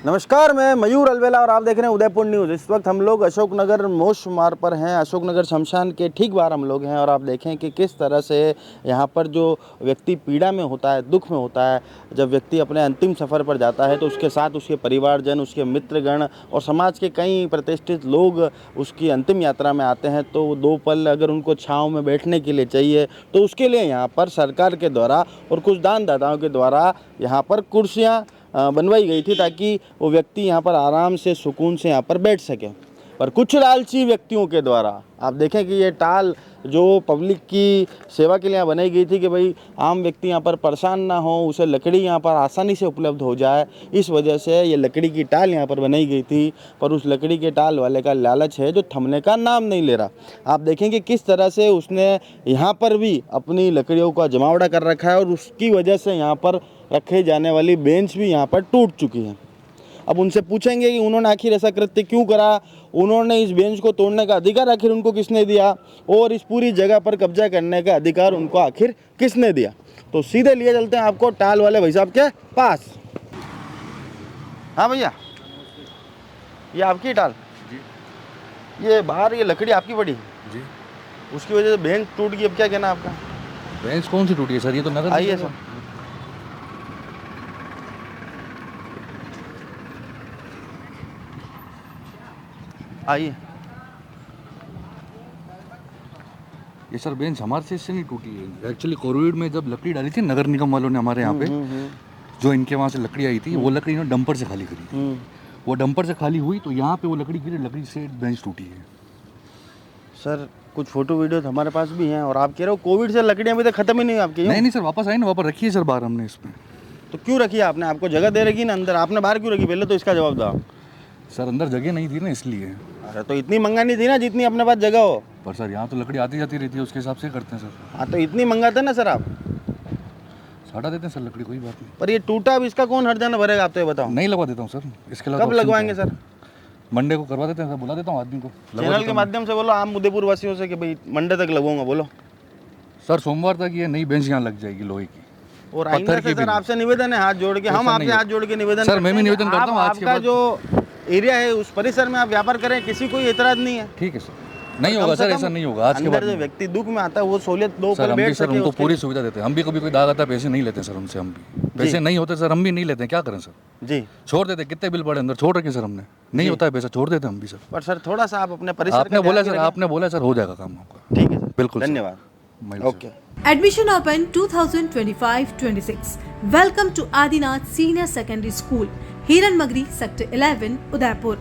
नमस्कार, मैं मयूर अलवेला और आप देख रहे हैं उदयपुर न्यूज़। इस वक्त हम लोग अशोकनगर मोश मार्ग पर हैं। अशोकनगर शमशान के ठीक बाहर हम लोग हैं और आप देखें कि किस तरह से यहाँ पर जो व्यक्ति पीड़ा में होता है, दुख में होता है, जब व्यक्ति अपने अंतिम सफ़र पर जाता है तो उसके साथ उसके परिवारजन, उसके मित्रगण और समाज के कई प्रतिष्ठित लोग उसकी अंतिम यात्रा में आते हैं। तो 2 पल अगर उनको छाँव में बैठने के लिए चाहिए तो उसके लिए यहाँ पर सरकार के द्वारा और कुछ दानदाताओं के द्वारा यहाँ पर कुर्सियाँ बनवाई गई थी ताकि वो व्यक्ति यहाँ पर आराम से सुकून से यहाँ पर बैठ सके। पर कुछ लालची व्यक्तियों के द्वारा आप देखें कि ये टाल जो पब्लिक की सेवा के लिए यहाँ बनाई गई थी कि भाई आम व्यक्ति यहाँ पर परेशान ना हो, उसे लकड़ी यहाँ पर आसानी से उपलब्ध हो जाए, इस वजह से ये लकड़ी की टाल यहाँ पर बनाई गई थी। पर उस लकड़ी के टाल वाले का लालच है जो थमने का नाम नहीं ले रहा। आप देखेंगे किस तरह से उसने यहाँ पर भी अपनी लकड़ियों का जमावड़ा कर रखा है और उसकी वजह से यहाँ पर रखे जाने वाली बेंच भी यहाँ पर टूट चुकी है। अब उनसे पूछेंगे कि उन्होंने आखिर ऐसा कृत्य क्यों करा, उन्होंने इस बेंच को तोड़ने का अधिकार आखिर उनको किसने दिया और इस पूरी जगह पर कब्जा करने का अधिकार उनको आखिर किसने दिया। तो सीधे लिए चलते हैं आपको टाल वाले भाई साहब के पास। हाँ भैया, ये आपकी टाल जी? ये बाहर ये लकड़ी आपकी पड़ी जी, उसकी वजह से बेंच टूट गई। अब क्या कहना आपका? बेंच कौन सी टूटी है सर? ये तो नगर। आइए सर। आइए। ये सर बेंच हमारे से इससे नहीं टूटी है। एक्चुअली कोविड में जब लकड़ी डाली थी नगर निगम वालों ने हमारे यहाँ पे, जो इनके वहाँ से लकड़ी आई थी, वो लकड़ी इन्होंने डंपर से खाली करी। वो डंपर से खाली हुई तो यहाँ पे वो लकड़ी गिरी, लकड़ी से बेंच टूटी है। सर कुछ फोटो वीडियो हमारे पास भी हैं और आप कह रहे हो कोविड से लकड़ियाँ अभी तक खत्म ही नहीं हुई आपकी? नहीं सर, वापस आई ना, वापस रखी है सर बाहर हमने इसमें। तो क्यों रखी है आपने? आपको जगह दे रखी ना अंदर, आपने बाहर क्यों रखी? पहले तो इसका जवाब दो। सर अंदर जगह नहीं थी ना, इसलिए। अरे तो इतनी महंगा नहीं थी ना जितनी अपने पास जगह हो। पर सर यहाँ तो लकड़ी आती जाती रहती है, उसके हिसाब से करते हैं सर। हाँ तो इतनी मंगाते ना सर आप? हटा देते हैं सर लकड़ी, कोई बात नहीं। पर ये टूटा, अब इसका कौन हर्जाना भरेगा आप तो ये बताओ। नहीं लगवा देता हूँ सर, इसके कब लगवाएंगे सर? मंडे को करवा देते हैं सर, बुला देता हूँ आदमी को। चैनल के माध्यम से बोलो आम उदयपुर वासियों से कि भाई मंडे तक लगवाऊंगा, बोलो। सर सोमवार तक ये नई बेंच यहाँ लग जाएगी लोहे की। और आइंदा से सर आपसे निवेदन है, हाथ जोड़ के, हम आपसे हाथ जोड़ के निवेदन सर, मैं भी निवेदन करता हूँ। आपका जो एरिया है उस परिसर में आप व्यापार करें, किसी कोई एतराज नहीं है। ठीक है सर, नहीं होगा सर, ऐसा नहीं होगा। आज के बाद जो व्यक्ति दुख में आता है वो सहूलियत दो सर, हम भी सर उनको पूरी सुविधा देते हैं। हम भी कभी कोई दाग आता है पैसे नहीं लेते सर उनसे, हम भी पैसे नहीं होते सर, हम भी नहीं लेते हैं। क्या करें सर जी, छोड़ देते। कितने बिल पड़े अंदर, छोड़ रखे सर हमने, नहीं होता है पैसा, छोड़ देते हम भी सर। पर सर थोड़ा सा आप अपने परिसर, आपने बोला सर हो जाएगा काम आपका। ठीक है सर, बिल्कुल, धन्यवाद। Okay. Admission open 2025-26. Welcome to Adinath Senior Secondary School, Hiranmagri, Sector 11, Udaipur.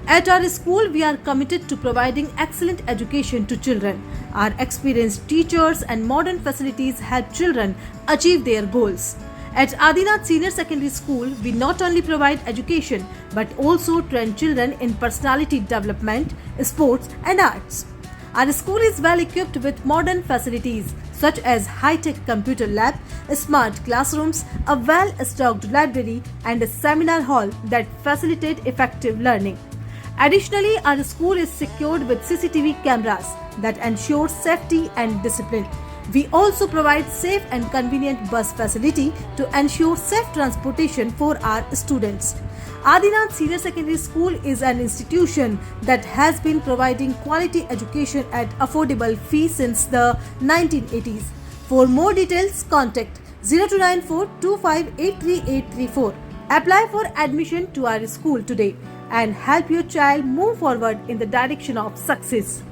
At our school, we are committed to providing excellent education to children. Our experienced teachers and modern facilities help children achieve their goals. At Adinath Senior Secondary School, we not only provide education but also train children in personality development, sports and arts. Our school is well equipped with modern facilities such as high-tech computer lab, smart classrooms, a well-stocked library and a seminar hall that facilitate effective learning. Additionally, our school is secured with CCTV cameras that ensure safety and discipline. We also provide safe and convenient bus facility to ensure safe transportation for our students. Adinath Senior Secondary School is an institution that has been providing quality education at affordable fees since the 1980s. For more details, contact 0294 2583834. Apply for admission to our school today and help your child move forward in the direction of success.